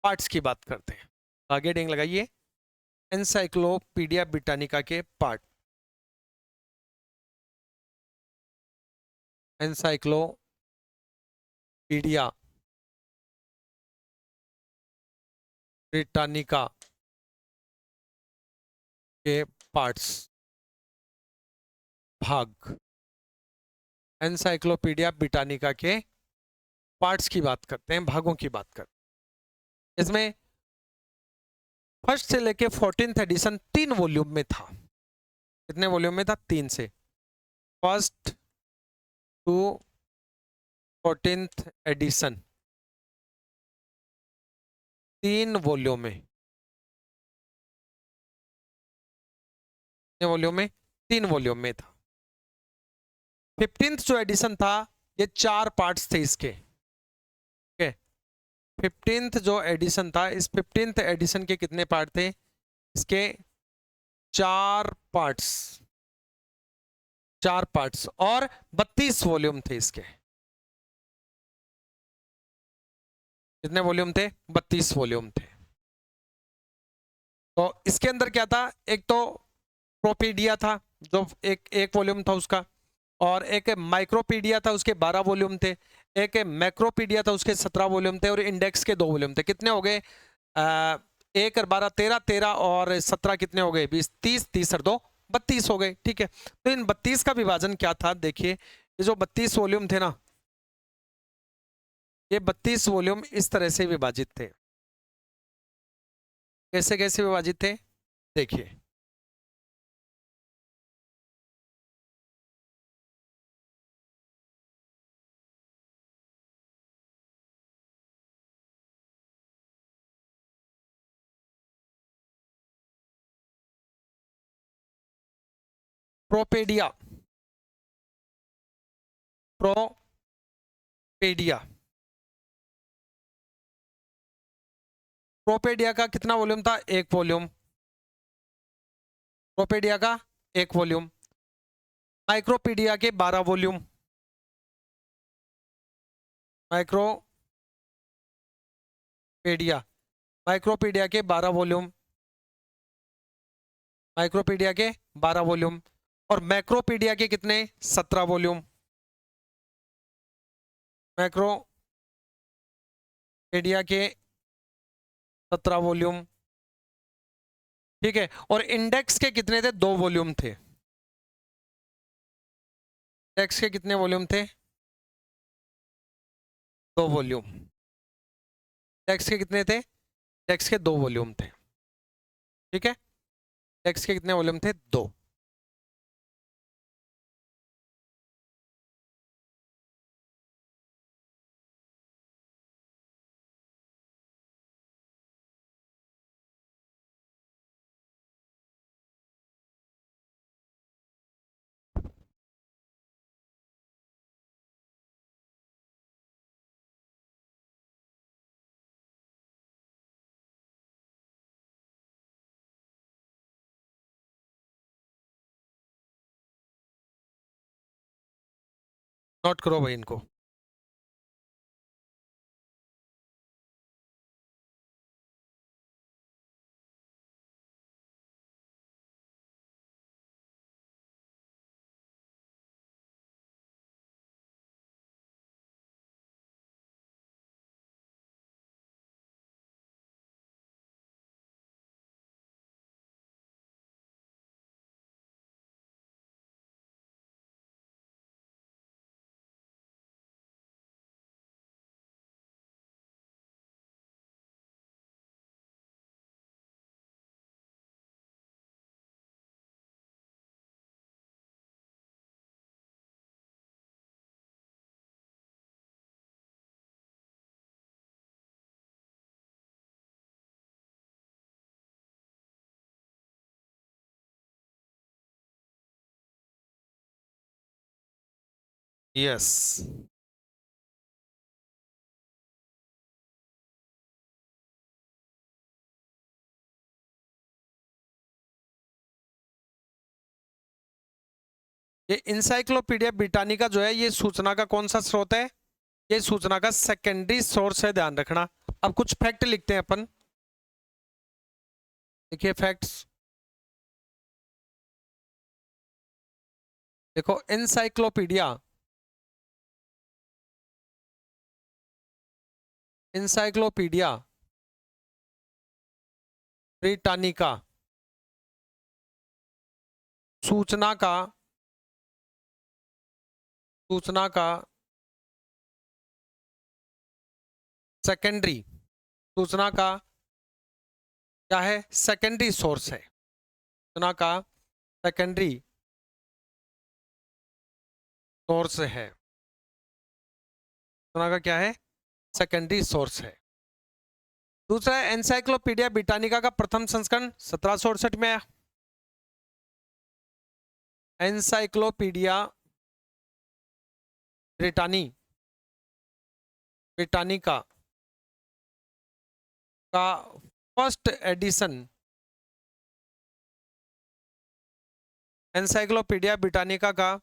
पार्ट्स की बात करते हैं। आगे डेंग लगाइए, एनसाइक्लोपीडिया ब्रिटानिका के पार्ट। एनसाइक्लोपीडिया ब्रिटानिका के पार्ट्स, भाग। एनसाइक्लोपीडिया ब्रिटानिका के पार्ट्स की बात करते हैं, भागों की बात करते हैं। इसमें फर्स्ट से लेके 14th एडिशन 3 वॉल्यूम में था। कितने वॉल्यूम में था? 3 से। First to 14th edition 3 volume में, वॉल्यूम में 3 वॉल्यूम में था। 15th जो एडिशन था, ये 4 पार्ट्स थे इसके, ठीक है। 15th जो एडिशन था, इस 15th एडिशन के कितने पार्ट थे? इसके 4 पार्ट्स, 4 पार्ट्स, और 32 वॉल्यूम थे इसके। कितने वॉल्यूम थे? 32 वॉल्यूम थे। तो इसके अंदर क्या था? एक तो प्रोपीडिया था, जो एक वॉल्यूम था उसका, और एक माइक्रोपीडिया था, उसके 12 वॉल्यूम थे। एक मैक्रोपीडिया था, उसके 17 वॉल्यूम थे, और इंडेक्स के 2 वॉल्यूम थे। कितने हो गए? 1 और 12 13, 13 और 17 कितने हो गए? 20, 30, 30 और 2 32 हो गए, ठीक है। तो इन 32 का विभाजन क्या था? देखिए, ये जो 32 वॉल्यूम थे ना, ये 32 वॉल्यूम इस तरह से विभाजित थे। कैसे कैसे विभाजित थे? देखिए, प्रोपेडिया, प्रोपेडिया, प्रोपेडिया का कितना वॉल्यूम था? 1 वॉल्यूम। प्रोपेडिया का 1 वॉल्यूम। माइक्रोपीडिया के 12 वॉल्यूम, माइक्रोपीडिया, माइक्रोपीडिया के 12 वॉल्यूम, माइक्रोपीडिया के 12 वॉल्यूम, और मैक्रोपीडिया के कितने? 17 वॉल्यूम। मैक्रोपीडिया के 17 वॉल्यूम, ठीक है। और इंडेक्स के कितने थे? 2 वॉल्यूम थे। इंडेक्स के कितने वॉल्यूम थे? 2 वॉल्यूम। इंडेक्स के कितने थे? इंडेक्स के 2 वॉल्यूम थे, ठीक है। इंडेक्स के कितने वॉल्यूम थे? 2। नोट करो भाई इनको। यस, ये इंसाइक्लोपीडिया ब्रिटानिका जो है, ये सूचना का कौन सा स्रोत है? ये सूचना का सेकेंडरी सोर्स है, ध्यान रखना। अब कुछ फैक्ट लिखते हैं अपन। देखिए फैक्ट्स, देखो इंसाइक्लोपीडिया, इंसाइक्लोपीडिया ब्रिटानिका सूचना का सेकेंडरी, सूचना का क्या है? सेकेंडरी सोर्स है। सूचना का सेकेंडरी सोर्स है। सूचना का क्या है? सेकेंडरी सोर्स है। दूसरा है एनसाइक्लोपीडिया ब्रिटानिका का प्रथम संस्करण 1768 में आया। एनसाइक्लोपीडिया ब्रिटानिका का फर्स्ट एडिशन, एनसाइक्लोपीडिया ब्रिटानिका का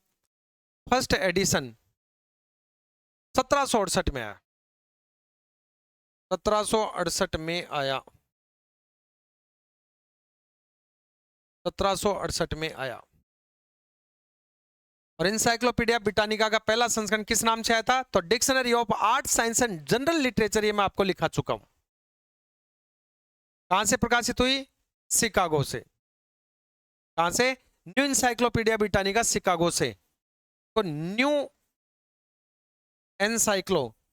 फर्स्ट एडिशन 1768 में आया। 1768 में आया, 1768 में आया। और इंसाइक्लोपीडिया ब्रिटानिका का पहला संस्करण किस नाम से आया था? तो dictionary of art science and general literature, ये मैं आपको लिखा चुका हूं। कहां से प्रकाशित हुई? शिकागो से। कहां से? न्यू इंसाइक्लोपीडिया ब्रिटानिका शिकागो से। तो new encyclopedia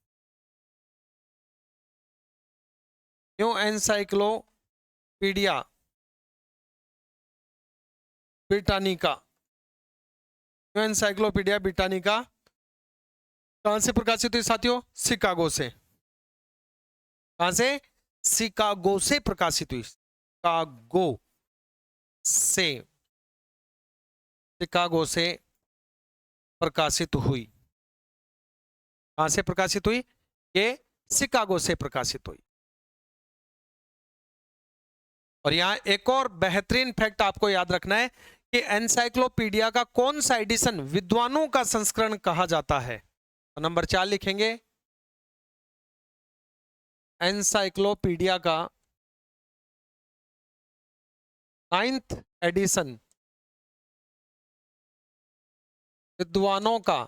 Britannica, new encyclopedia Britannica कहां से प्रकाशित हुई साथियों? शिकागो से। कहां से? शिकागो से प्रकाशित हुई। शिकागो से, शिकागो से प्रकाशित हुई। कहां से प्रकाशित हुई? ये शिकागो से प्रकाशित हुई। और यहां एक और बेहतरीन फैक्ट आपको याद रखना है कि एनसाइक्लोपीडिया का कौन सा एडिशन विद्वानों का संस्करण कहा जाता है? तो नंबर 4 लिखेंगे, एनसाइक्लोपीडिया का 9th एडिशन विद्वानों का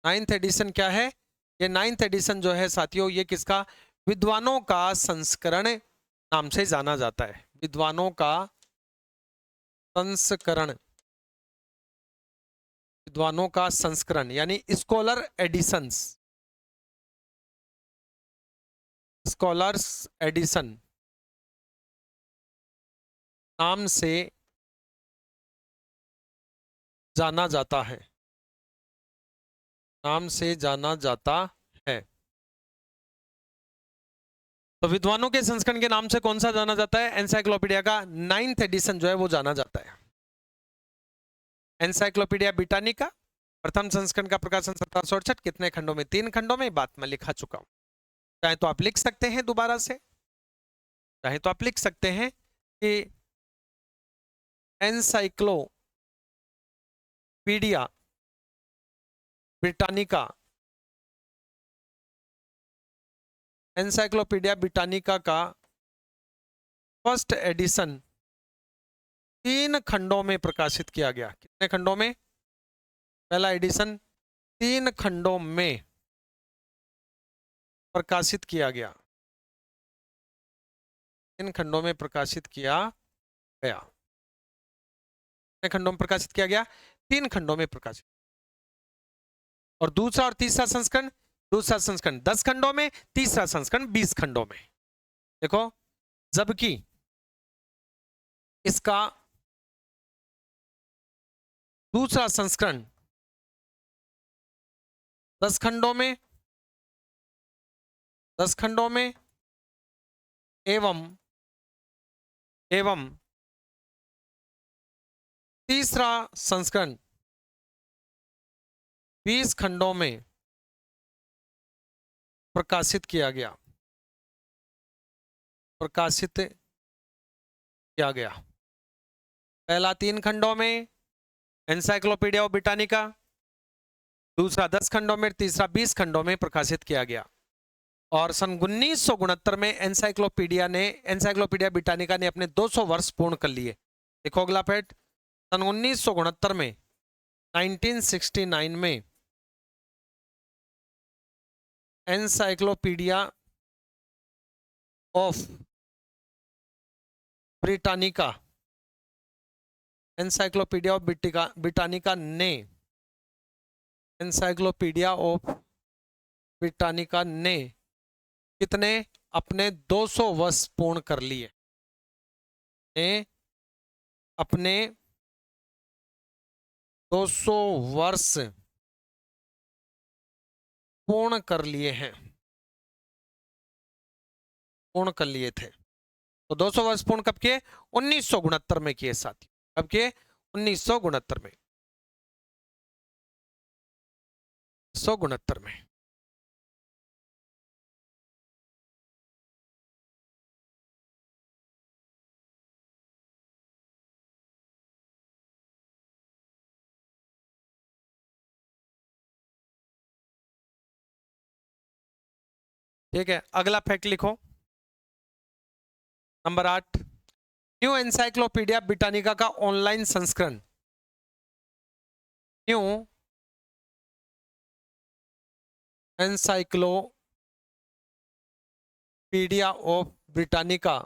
9th एडिशन क्या है? ये 9th एडिशन जो है साथियों, ये किसका? विद्वानों का संस्करण नाम से जाना जाता है। विद्वानों का संस्करण, विद्वानों का संस्करण यानी स्कॉलर एडिशंस, स्कॉलर्स एडिशन नाम से जाना जाता है, नाम से जाना जाता है। तो विद्वानों के संस्करण के नाम से कौन सा जाना जाता है? एनसाइक्लोपीडिया का 9th एडिशन जो है वो जाना जाता है। एनसाइक्लोपीडिया ब्रिटानिका प्रथम संस्करण का प्रकाशन 1768, कितने खंडों में? 3 खंडों में। बात मैं लिखा चुका हूं, चाहे तो आप लिख सकते हैं दोबारा से, चाहे तो आप लिख सकते हैं कि एनसाइक्लोपीडिया ब्रिटानिका, एनसाइक्लोपीडिया ब्रिटानिका का फर्स्ट एडिशन 3 खंडों में प्रकाशित किया गया। कितने खंडों में? पहला एडिशन 3 खंडों में प्रकाशित किया गया, 3 खंडों में प्रकाशित किया गया। कितने खंडों में प्रकाशित किया गया? 3 खंडों में प्रकाशित। और दूसरा और तीसरा संस्करण, दूसरा संस्करण 10 खंडों में, तीसरा संस्करण 20 खंडों में। देखो, जबकि इसका दूसरा संस्करण 10 खंडों में, 10 खंडों में एवं तीसरा संस्करण 20 खंडों में प्रकाशित किया गया, प्रकाशित किया गया। पहला 3 खंडों में एनसाइक्लोपीडिया ब्रिटानिका, दूसरा 10 खंडों में, तीसरा 20 खंडों में प्रकाशित किया गया। और सन 1969 में एनसाइक्लोपीडिया ब्रिटानिका ने अपने 200 वर्ष पूर्ण कर लिए। देखो अगला पैट, सन 1969 में, 1969 में encyclopedia of Britannica, encyclopedia of Britannica ने, एनसाइक्लोपीडिया ऑफ ब्रिटानिका ने कितने? अपने 200 वर्ष पूर्ण कर लिए, ने अपने 200 वर्ष पूर्ण कर लिए हैं, पूर्ण कर लिए थे। तो 200 वर्ष पूर्ण कब किए? 1969 में किए साथी। कब किए? 1969 में, 1969 में। ठीक है, अगला फैक्ट लिखो, नंबर 8, न्यू एनसाइक्लोपीडिया ब्रिटानिका का ऑनलाइन संस्करण, new encyclopedia of Britannica,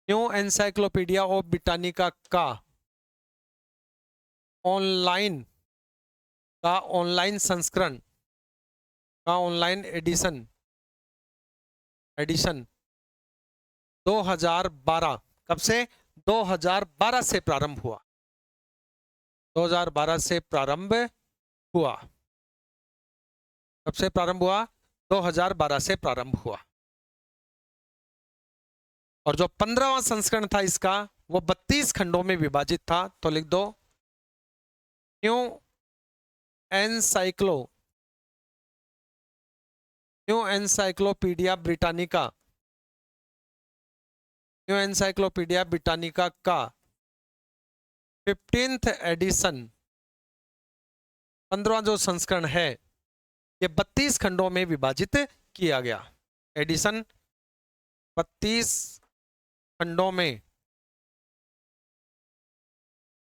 new encyclopedia of Britannica का ऑनलाइन संस्करण का ऑनलाइन एडिशन 2012, कब से? 2012 से प्रारंभ हुआ, 2012 से प्रारंभ हुआ। कब से प्रारंभ हुआ? 2012 से प्रारंभ हुआ। और जो 15वां संस्करण था इसका, वो 32 खंडों में विभाजित था। तो लिख दो, new encyclopedia Britannica, new encyclopedia Britannica का 15th एडिशन 15वां जो संस्करण है ये 32 खंडों में विभाजित किया गया। एडिशन 32 खंडों में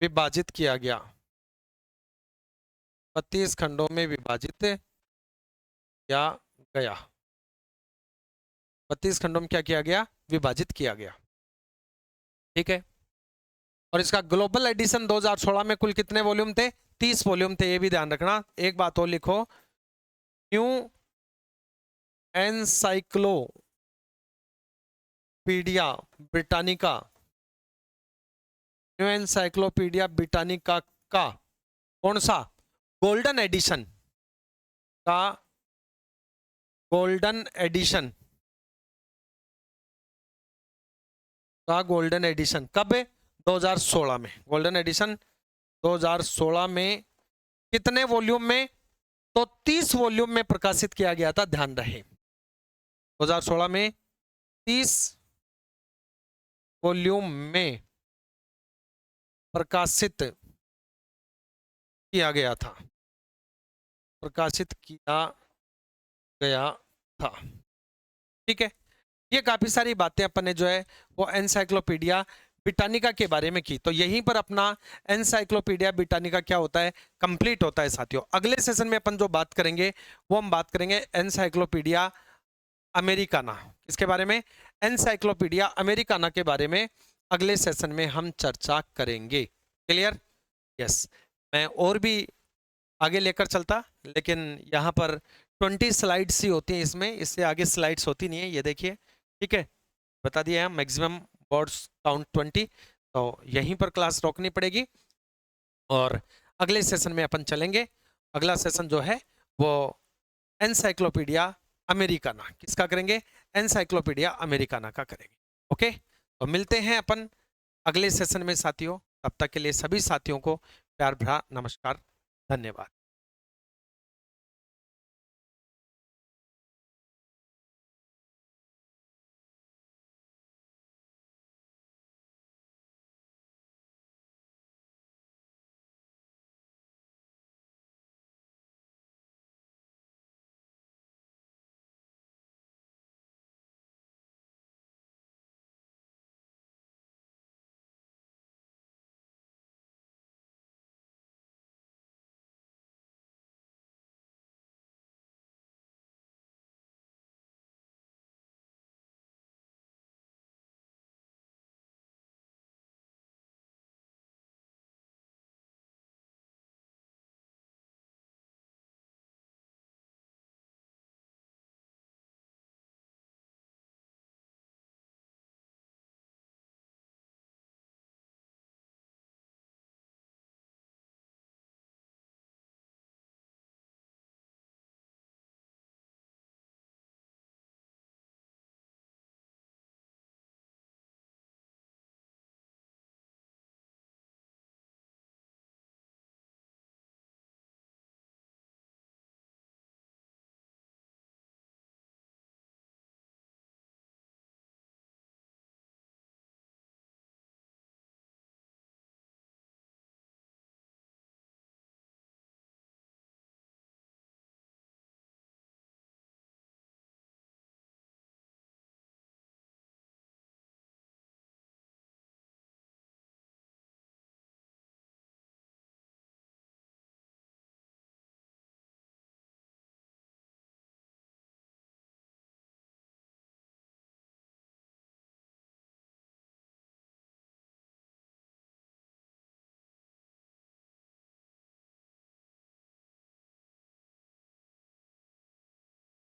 विभाजित किया गया। 32 खंडों में विभाजित किया गया। 32 खंडों में क्या किया गया? विभाजित किया गया। ठीक है। और इसका ग्लोबल एडिशन 2016 में कुल कितने वॉल्यूम थे? 30 वॉल्यूम थे। ये भी ध्यान रखना। एक बात और लिखो, new encyclopedia Britannica, new encyclopedia Britannica का कौन सा? गोल्डन एडिशन का, गोल्डन एडिशन का गोल्डन एडिशन कब है? 2016 में। गोल्डन एडिशन 2016 में कितने वॉल्यूम में? तो 30 वॉल्यूम में प्रकाशित किया गया था। ध्यान रहे 2016 में 30 वॉल्यूम में प्रकाशित किया गया था। प्रकाशित किया गया था। ठीक है। ये काफी सारी बातें अपन ने जो है वो एनसाइक्लोपीडिया ब्रिटानिका के बारे में की। तो यहीं पर अपना एनसाइक्लोपीडिया ब्रिटानिका क्या होता है? कंप्लीट होता है साथियों। अगले सेशन में अपन जो बात करेंगे वो हम बात करेंगे एनसाइक्लोपीडिया अमेरिकाना। इसके बारे में एनसाइक्लोपीडिया अमेरिकाना के बारे में अगले सेशन में हम चर्चा करेंगे। क्लियर? यस। मैं और भी आगे लेकर चलता, लेकिन यहाँ पर 20 स्लाइड्स ही होती हैं इसमें, इससे आगे स्लाइड्स होती नहीं है। ये देखिए, ठीक है, बता दिया है मैक्सिमम वर्ड्स काउंट 20। तो यहीं पर क्लास रोकनी पड़ेगी और अगले सेशन में अपन चलेंगे। अगला सेशन जो है वो एनसाइक्लोपीडिया अमेरिकाना किसका करेंगे? एनसाइक्लोपीडिया अमेरिकाना का करेंगे। ओके, तो मिलते हैं अपन अगले सेशन में साथियों। तब तक के लिए सभी साथियों को प्यार भरा नमस्कार, धन्यवाद।